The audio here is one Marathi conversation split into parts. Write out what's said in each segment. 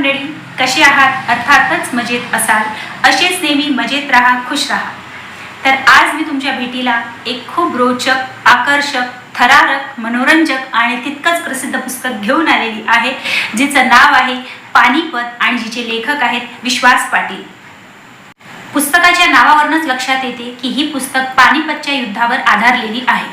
मंडळी, कशी आहात? अर्थातच मजेत असाल. असेच नेहमी मजेत राहा, खुश राहा. तर आज मी तुमच्या भेटीला एक खूप रोचक, आकर्षक, थरारक, मनोरंजक आणि तितकंच प्रसिद्ध पुस्तक घेऊन आलेली आहे, जिचं नाव आहे पानिपत आणि जिचे लेखक आहेत विश्वास पाटील. पुस्तकाच्या नावावरूनच लक्षात येते की ही पुस्तक पानिपतच्या युद्धावर आधारलेली आहे.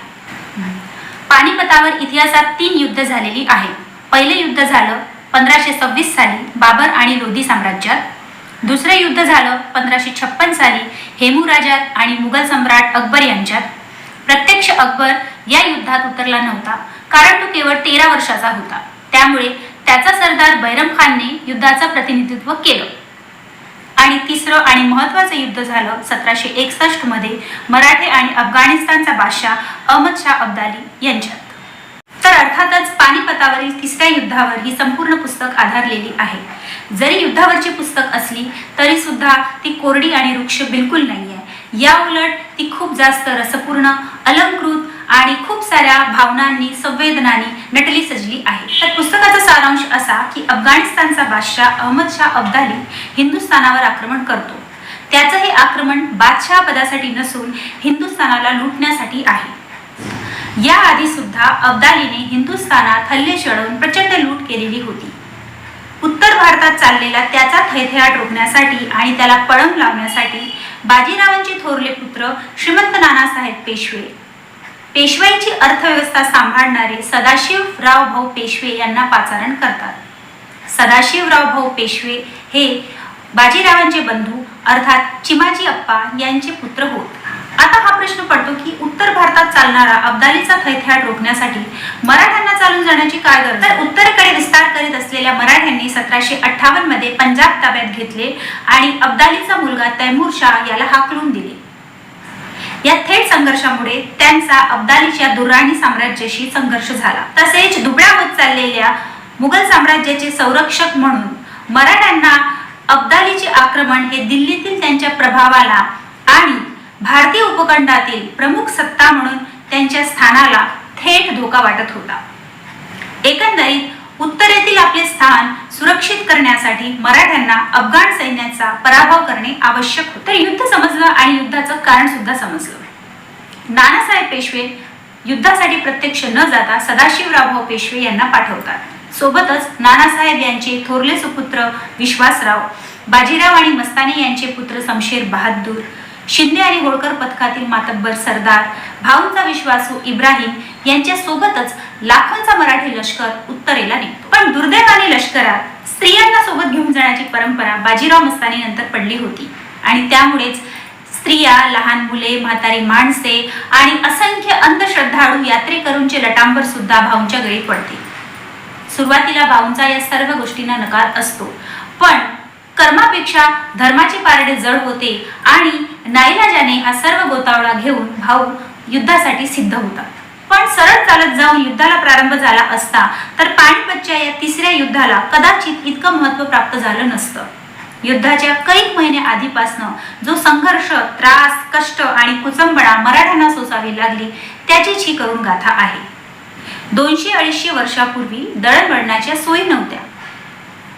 पानिपतावर इतिहासात 3 युद्ध झालेली आहेत. पहिले युद्ध झालं 1526 साली बाबर आणि लोधी साम्राज्यात. दुसरे युद्ध झालं 1556 साली हेमूराजात आणि मुघल सम्राट अकबर यांच्यात. प्रत्यक्ष अकबर या युद्धात उतरला नव्हता, कारण तो केवळ 13 वर्षाचा होता. त्यामुळे त्याचा सरदार बैरम खानने युद्धाचं प्रतिनिधित्व केलं. आणि तिसरं आणि महत्त्वाचं युद्ध झालं 1761 मध्ये मराठे आणि अफगाणिस्तानचा बादशाह अहमद शाह अब्दाली यांच्यात. तर अर्थातच पानिपतावरील तिसऱ्या युद्धावर ही संपूर्ण पुस्तक आधारलेली आहे. जरी युद्धावरची पुस्तक असली तरी सुद्धा ती कोरडी आणि रुक्ष बिलकुल नाही आहे. या उलट ती खूप जास्त रसपूर्ण, अलंकृत आणि खूप साऱ्या भावनांनी, संवेदनांनी नटली सजली आहे. तर पुस्तकाचा सारांश असा की अफगाणिस्तानचा बादशाह अहमद शाह अब्दाली हिंदुस्थानावर आक्रमण करतो. त्याचं हे आक्रमण बादशाह पदासाठी नसून हिंदुस्थानाला लुटण्यासाठी आहे. याआधी सुद्धा अब्दालीने हिंदुस्थानात हल्ले चढवून प्रचंड लूट केलेली होती. उत्तर भारतात चाललेला त्याचा थैथयाट रोखण्यासाठी आणि त्याला पळम लावण्यासाठी बाजीरावांचे थोरले पुत्र श्रीमंत नानासाहेब पेशवे, पेशवाईची अर्थव्यवस्था सांभाळणारे सदाशिवराव भाऊ पेशवे यांना पाचारण करतात. सदाशिवराव भाऊ पेशवे हे बाजीरावांचे बंधू अर्थात चिमाजी अप्पा यांचे पुत्र होत. आता हा प्रश्न पडतो की उत्तर भारतात चालणारा अब्दालीचा थैथयाट रोखण्यासाठी मराठ्यांना चालून जाण्याची काय गरज? तर उत्तरेकडे विस्तार करीत असलेल्या मराठ्यांनी 1758 मध्ये पंजाब ताब्यात घेतले आणि अब्दालीचा मुलगा तैमूर शाह याला हाकलून दिले. या थेट संघर्षामुळे त्यांचा अब्दालीच्या दुर्राणी साम्राज्याशी संघर्ष झाला. तसेच दुबळ्या होत चाललेल्या मुघल साम्राज्याचे संरक्षक म्हणून मराठ्यांना अब्दालीचे आक्रमण हे दिल्लीतील त्यांच्या प्रभावाला आणि भारतीय उपखंडातील प्रमुख सत्ता म्हणून त्यांच्या स्थानाला थेट धोका वाटत होता. एकंदरीत उत्तरेतील आपले स्थान सुरक्षित करण्यासाठी मराठ्यांना अफगाण सैन्याचा पराभव करणे आवश्यक होते. तर युद्ध समजलं आणि युद्धाचं कारण सुद्धा समजलं. नानासाहेब पेशवे युद्धासाठी प्रत्यक्ष न जाता सदाशिवराव पेशवे यांना पाठवतात. सोबतच नानासाहेब यांचे थोरले सुपुत्र विश्वासराव, बाजीराव आणि मस्तानी यांचे पुत्र शमशेर बहादूर, शिंदे आणि होळकर पथकातील मातब्बर सरदार, भाऊंचा विश्वासू इब्राहिम यांच्या सोबतच लाखोंचा मराठी लष्कर उत्तरेला निघतो. पण दुर्दैवाने लष्करात स्त्रियांना सोबत घेऊन जाण्याची परंपरा बाजीराव मस्तानी नंतर पडली होती आणि त्यामुळेच स्त्रिया, लहान मुले, म्हातारी माणसे आणि असंख्य अंधश्रद्धाळू यात्रेकरूंचे लटांबर सुद्धा भाऊंच्या गळी पडते. सुरुवातीला भाऊंचा या सर्व गोष्टींना नकार असतो, पण कर्मापेक्षा धर्माचे पारडे जड होते आणि नाईलाजाने हा सर्व गोतावळा घेऊन भाऊ युद्धासाठी सिद्ध होतात. पण सरळ चालत जाऊन युद्धाला प्रारंभ झाला असता तर पानिपतच्या या तिसऱ्या युद्धाला कदाचित इतकं महत्त्व प्राप्त झालं नसतं. युद्धाच्या कैक महिने आधीपासनं जो संघर्ष, त्रास, कष्ट आणि कुचंबणा मराठ्यांना सोसावी लागली त्याचीच ही करुण गाथा आहे. 200-250 वर्षापूर्वी दळणवळणाच्या सोयी नव्हत्या.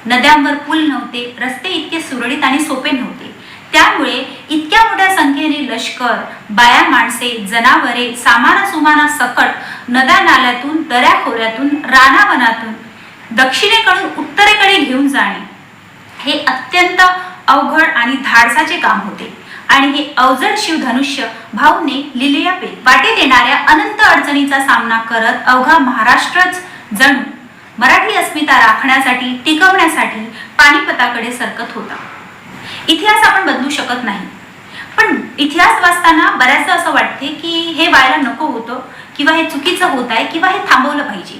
नद्यांवर पूल नव्हते, रस्ते इतके सुरळीत आणि सोपे नव्हते. त्यामुळे इतक्या मोठ्या संख्येने लष्कर, बाया माणसे, जनावरे, सामाना सकट नद्या नाल्यातून, दऱ्याखोऱ्यातून, रानावनातून दक्षिणेकडून उत्तरेकडे घेऊन जाणे हे अत्यंत अवघड आणि धाडसाचे काम होते. आणि हे अवजड शिवधनुष्य भाऊने लिलेल्या वाटेत येणाऱ्या अनंत अडचणीचा सामना करत अवघा महाराष्ट्रच जणू मराठी अस्मिता राखण्यासाठी, टिकवण्यासाठी पानिपताकडे सरकत होता. इतिहास आपण बदलू शकत नाही, पण इतिहास वाचताना बऱ्याचदा असं वाटते की हे व्हायला नको होतं किंवा हे चुकीचं होत आहे किंवा हे थांबवलं पाहिजे.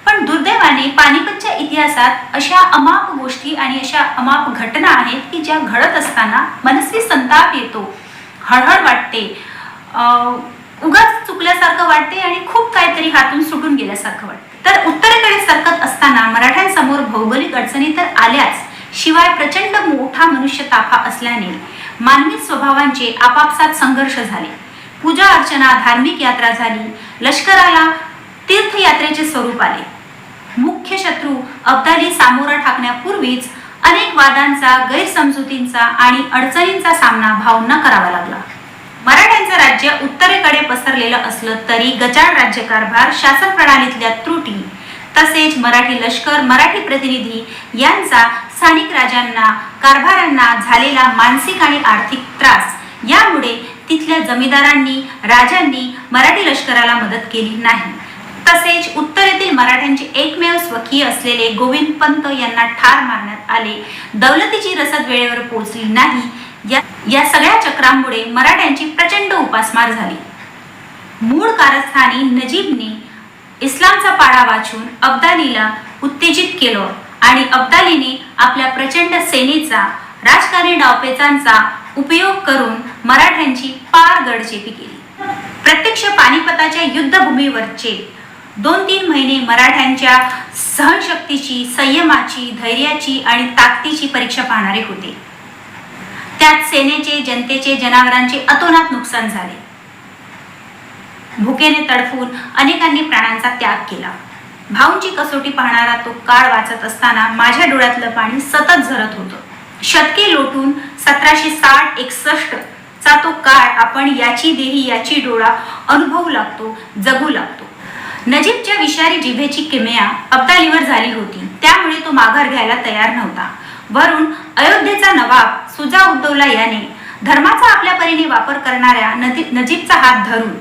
पण दुर्दैवाने पानिपतच्या इतिहासात अशा अमाप गोष्टी आणि अशा अमाप घटना आहेत की ज्या घडत असताना मनस्वी संताप येतो, हळहळ वाटते, उगाच चुकल्यासारखं वाटते आणि खूप काहीतरी हातून सुटून गेल्यासारखं वाटते. तर उत्तरेकडे सरकत असताना मराठ्यांसमोर भौगोलिक अडचणी तर आल्याच, शिवाय प्रचंड मोठा मनुष्य ताफा असल्याने मानवी स्वभावांचे आपापसात संघर्ष झाले. पूजा अर्चना, धार्मिक यात्रा झाली. लष्कराला तीर्थयात्रेचे स्वरूप आले. मुख्य शत्रू अब्दाली सामोरा ठाकण्यापूर्वीच अनेक वादांचा, गैरसमजुतींचा आणि अडचणींचा सामना भाऊंना करावा लागला. मराठ्यांचं राज्य उत्तरेकडे पसरलेलं असलं तरी गचाळ राज्यकारभार, शासन प्रणालीतल्या त्रुटी तसेच मराठी लष्कर, मराठी प्रतिनिधी यांचा स्थानिक राजांना, कारभारांना झालेला मानसिक आणि आर्थिक त्रास यामुळे तिथल्या जमीदारांनी, राजांनी मराठी लष्कराला मदत केली नाही. तसेच उत्तरेतील मराठ्यांचे एकमेव स्वकीय असलेले गोविंद पंत यांना ठार मारण्यात आले. दौलतीची रसद वेळेवर पोहोचली नाही. या सगळ्या चक्रांमुळे मराठ्यांची प्रचंड उपासमार झाली. मूळ कारस्थानी नजीबने इस्लामचा पाढा वाचून अब्दालीला उत्तेजित केलं आणि अब्दालीने आपल्या प्रचंड सेनेचा, राजकारणी डावपेचांचा उपयोग करून मराठ्यांची पार गडचेपी केली. प्रत्यक्ष पानिपताच्या युद्धभूमीवरचे 2-3 महिने मराठ्यांच्या सहनशक्तीची, संयमाची, धैर्याची आणि ताकदीची परीक्षा पाहणारे होते. त्यात सेनेचे, जनतेचे, जनावरांचे अतोनात नुकसान झाले. भुकेने तडफून अनेकांनी प्राणांचा त्याग केला. भाऊंची कसोटी पाहणारा तो काळ वाचत असताना माझ्या डोळ्यातलं पाणी सतत झरत होतं. शतके लोटून 1760-61 चा तो काळ आपण याची देही याची डोळा अनुभवू लागतो, जगू लागतो. नजीबच्या विषारी जिभेची किमया अब्दालीवर झाली होती, त्यामुळे तो माघार घ्यायला तयार नव्हता. वरून अयोध्येचा नवाब सुजा-उद्दौला याने धर्माचा आपल्या परीने वापर करणाऱ्या नजीबचा हात धरून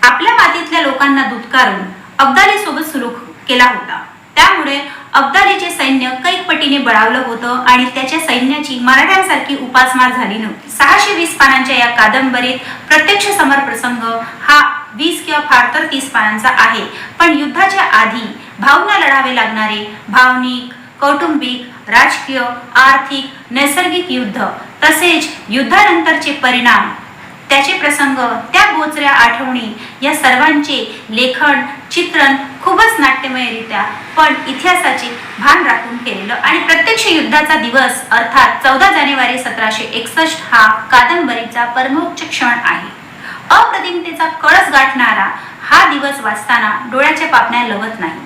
आपल्या मातीतल्या लोकांना दुत्कारून अब्दाली सोबत सुलूक केला होता. त्यामुळे अब्दालीचे सैन्य कैक पटीने बळावलं होतं आणि त्याच्या सैन्याची मराठ्यांसारखी उपासमार झाली नव्हती. 620 पानांच्या या कादंबरीत प्रत्यक्ष समर प्रसंग हा 20 किंवा फार तर 30 पानांचा आहे. पण युद्धाच्या आधी भाऊंना लढावे लागणारे भावनिक, कौटुंबिक, राजकीय, आर्थिक, नैसर्गिक युद्ध तसेच युद्धानंतरचे परिणाम, त्याचे प्रसंग, त्या बोचऱ्या आठवणी या सर्वांचे लेखन, चित्रण खूपच नाट्यमयरित्या पण इतिहासाचे भान राखून केलेलं आणि प्रत्यक्ष युद्धाचा दिवस अर्थात 14 जानेवारी 1761 हा कादंबरीचा परमोच्च क्षण आहे. अप्रतिमतेचा कळस गाठणारा हा दिवस वाचताना डोळ्याच्या पापण्या लवत नाही.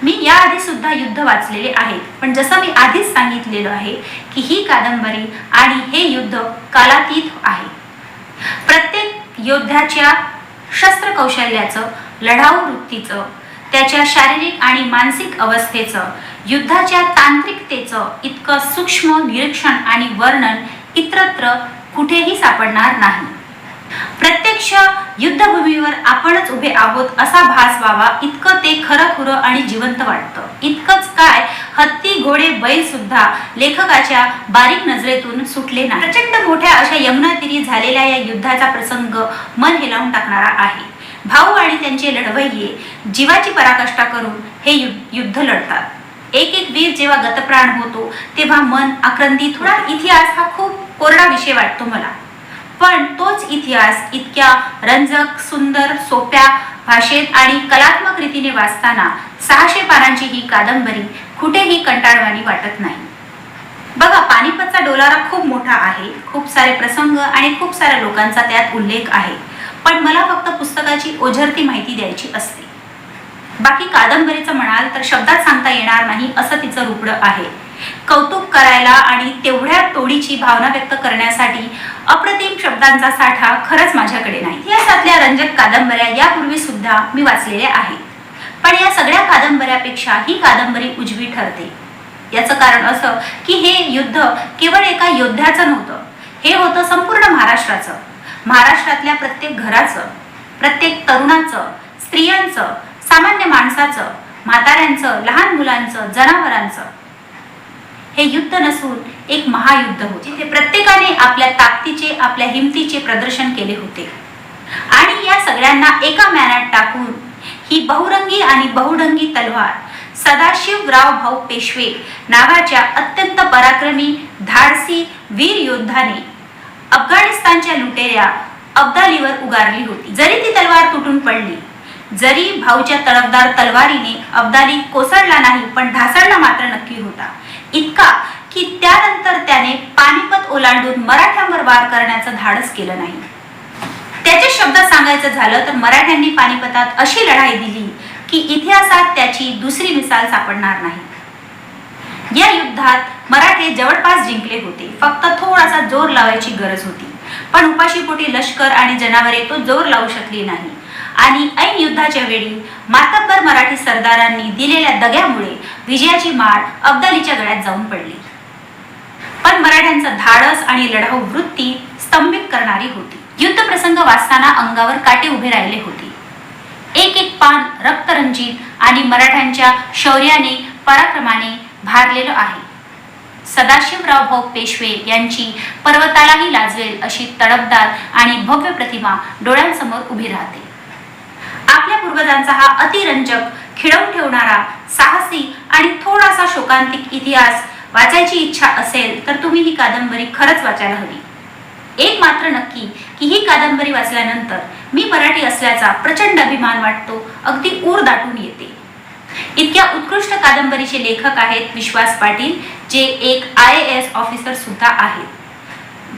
मी याआधी सुद्धा युद्ध वाचलेले आहे, पण जसं मी आधीच सांगितलेलं आहे की ही कादंबरी आणि हे युद्ध कालातीत आहे. प्रत्येक योद्ध्याच्या शस्त्र कौशल्याचं, लढाऊ वृत्तीचं, त्याच्या शारीरिक आणि मानसिक अवस्थेचं, युद्धाच्या तांत्रिकतेचं इतकं सूक्ष्म निरीक्षण आणि वर्णन इतरत्र कुठेही सापडणार नाही. प्रत्यक्ष युद्धभूमीवर आपणच उभे आहोत असा भास व्हावा इतकं ते खरंखुरं आणि जिवंत वाटतं. इतकंच काय, हत्ती, घोडे, बैल सुद्धा लेखकाच्या बारीक नजरेतून सुटले नाही. प्रचंड मोठ्या अशा यमुना तीरी झालेल्या या युद्धाचा प्रसंग मन हेलावून टाकणारा आहे. भाऊ आणि त्यांचे लढवय्ये जीवाची पराकाष्ठा करून हे युद्ध लढतात. एक एक वीर जेव्हा गतप्राण होतो तेव्हा मन आक्रंदित होणार. इतिहास हा खूप कोरडा विषय वाटतो मला, पण तोच इतिहास इतक्या रंजक, सुंदर, सोप्या भाषेत आणि कलात्मक रीतीने वाचताना 600 पानांची ही कादंबरी कुठेही कंटाळवाणी वाटत नाही. बघा, पानिपतचा डोलारा खूप मोठा आहे, खूप सारे प्रसंग आणि खूप साऱ्या लोकांचा त्यात उल्लेख आहे, पण मला फक्त पुस्तकाची ओझरती माहिती द्यायची असते. बाकी कादंबरीचं म्हणाल तर शब्दात सांगता येणार नाही असं तिचं रुपडं आहे. कौतुक करायला आणि तेवढ्या तोडीची भावना व्यक्त करण्यासाठी अप्रतिम शब्दांचा साठा खरंच माझ्याकडे नाही. इतिहासातल्या रंजक कादंबऱ्या यापूर्वी सुद्धा मी वाचलेल्या आहेत, पण या सगळ्या कादंबऱ्यापेक्षा ही कादंबरी उजवी ठरते. याचं कारण असं की हे युद्ध केवळ एका योद्ध्याचं नव्हतं, हे होतं संपूर्ण महाराष्ट्राचं. महाराष्ट्रातल्या प्रत्येक घराचं, प्रत्येक तरुणाचं, स्त्रियांचं, सामान्य माणसाचं, म्हाताऱ्यांचं, लहान मुलांचं, जनावरांचं हे युद्ध नसून एक महायुद्ध होते, जिथे प्रत्येकाने आपल्या ताकदीचे, आपल्या हिमतीचे प्रदर्शन केले होते. आणि या सगळ्यांना एका मॅनात टाकून ही बहुरंगी आणि बहुडंगी तलवार सदाशिवराव भाऊ पेशवे नावाच्या अत्यंत पराक्रमी, धाडसी वीर योद्धाने अफगाणिस्तानच्या लुटेऱ्या अब्दालीवर उगारली होती. जरी ती तलवार तुटून पडली, जरी भाऊच्या तळपदार तलवारीने अब्दाली कोसळला नाही, पण ढासळला मात्र नक्की होता. इतका की त्यानंतर त्याने पानिपत ओलांडून मराठ्यांवर वार करण्याचं धाडस केलं नाही. त्याच्या शब्दात सांगायचं झालं तर मराठ्यांनी पानिपतात अशी लढाई दिली की इतिहासात त्याची दुसरी मिसाल सापडणार नाही. या युद्धात मराठे जवळपास जिंकले होते, फक्त थोडासा जोर लावायची गरज होती. पण उपाशीपोटी लष्कर आणि जनावरे तो जोर लावू शकली नाही आणि ऐन युद्धाच्या वेळी मातब्बर मराठी सरदारांनी दिलेल्या दग्यामुळे विजयाची माळ अब्दालीच्या गळ्यात जाऊन पडली. पण मराठ्यांचं धाडस आणि लढाऊ वृत्ती स्तंभित करणारी होती. युद्ध प्रसंग वाचताना अंगावर काटे उभे राहिले होते. एक एक पान रक्तरंजित आणि मराठ्यांच्या शौर्याने पराक्रमाने भारलेलं आहे. सदाशिवराव भाऊ पेशवे यांची पर्वतालाही लाजवेल अशी तडफदार आणि भव्य प्रतिमा डोळ्यांसमोर उभी राहते. आपल्या पूर्वजांचा हा अतिरंजक, खिळवून ठेवणारा, साहसी आणि थोडासा शोकांतिक इतिहास वाचायची इच्छा असेल तर तुम्ही ही कादंबरी खरंच वाचायला हवी. एक मात्र नक्की की ही कादंबरी वाचल्यानंतर मी मराठी असल्याचा प्रचंड अभिमान वाटतो, अगदी ऊर दाटून येते. इतक्या उत्कृष्ट कादंबरीचे लेखक आहेत विश्वास पाटील, जे एक IAS ऑफिसर सुद्धा आहेत.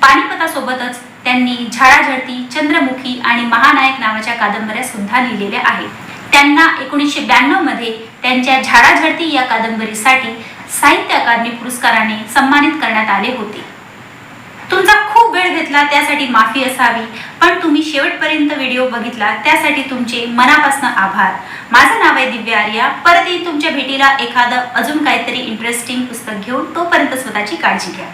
पानिपतासोबतच त्यांनी झाडाझडती, चंद्रमुखी आणि महानायक नावाच्या कादंबऱ्या सुद्धा लिहिलेल्या आहेत. त्यांना 1992 मध्ये त्यांच्या झाडाझडती या कादंबरीसाठी साहित्य अकादमी पुरस्काराने सन्मानित करण्यात आले होते. तुमचा खूप वेळ घेतला त्यासाठी माफी असावी, पण तुम्ही शेवटपर्यंत व्हिडिओ बघितला त्यासाठी तुमचे मनापासून आभार. माझं नाव आहे दिव्या आर्या. परत येईन तुमच्या भेटीला एखादं अजून काहीतरी इंटरेस्टिंग पुस्तक घेऊन. तोपर्यंत स्वतःची काळजी घ्या.